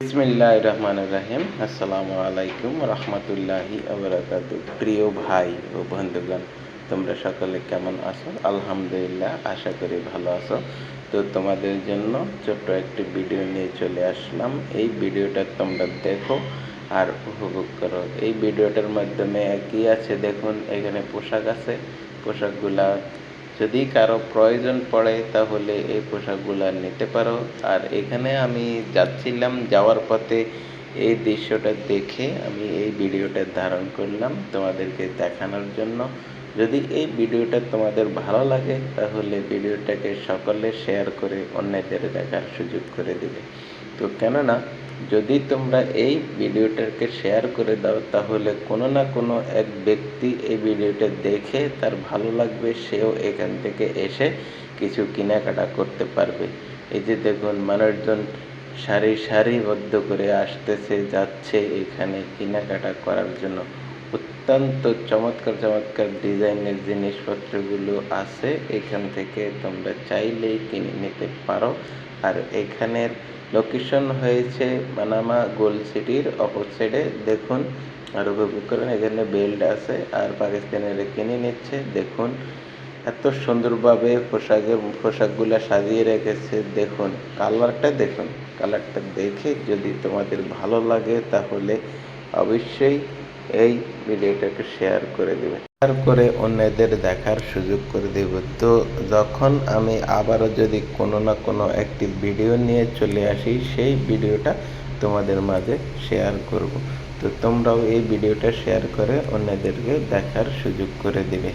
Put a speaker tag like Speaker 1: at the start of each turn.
Speaker 1: বিসমিল্লাহির রহমানির রহিম। আসসালামু আলাইকুম রহমতুল্লাহি ওবারাকাতু। প্রিয় ভাই ও বন্ধুগণ, তোমরা সকলে কেমন আছো? আলহামদুলিল্লাহ, আশা করি ভালো আছো। তো তোমাদের জন্য ছোট্ট একটি ভিডিও নিয়ে চলে আসলাম। এই ভিডিওটা তোমরা দেখো আর উপভোগ করো। এই ভিডিওটার মাধ্যমে কি আছে দেখুন, এখানে পোশাক আছে। পোশাকগুলা যদি কারো প্রয়োজন পড়ে তাহলে এই পোশাকগুলো নিতে পারো। আর এখানে আমি যাচ্ছিলাম, যাওয়ার পথে এই দৃশ্যটা দেখে আমি এই ভিডিওটা ধারণ করলাম তোমাদেরকে দেখানোর জন্য। যদি এই ভিডিওটা তোমাদের ভালো লাগে তাহলে ভিডিওটাকে সকলে শেয়ার করে অন্যদের দেখার সুযোগ করে দেবে। তো কেননা যদি তোমরা এই ভিডিওটাকে শেয়ার করে দাও তাহলে কোনো না কোনো এক ব্যক্তি এই ভিডিওটা দেখে তার ভালো লাগবে, সেও এখান থেকে এসে কিছু কেনাকাটা করতে পারবে। এই যে দেখুন, মানুষজন সারিবদ্ধ করে আসতেছে, যাচ্ছে এখানে কেনাকাটা করার জন্য। অত্যন্ত চমৎকার চমৎকার ডিজাইনের জিনিসপত্রগুলো আছে, এখান থেকে তোমরা চাইলেই কিনে নিতে পারো। আর এখানের লোকেশন হয়েছে মানামা গোল্ড সিটির অপর সাইডে। দেখুন আর উপভোগ করেন, এখানে বেল্ট আছে আর পাকিস্তানিরা কিনে নিচ্ছে। দেখুন এত সুন্দরভাবে পোশাকগুলো সাজিয়ে রেখেছে। দেখুন কালারটা দেখে যদি তোমাদের ভালো লাগে তাহলে অবশ্যই এই ভিডিওটাকে শেয়ার করে দেবে, শেয়ার করে অন্যদের দেখার সুযোগ করে দেব। তো যখন আমি আবারও যদি কোনো না কোনো একটি ভিডিও নিয়ে চলে আসি, সেই ভিডিওটা তোমাদের মাঝে শেয়ার করব। তো তোমরাও এই ভিডিওটা শেয়ার করে অন্যদেরকে দেখার সুযোগ করে দেবে।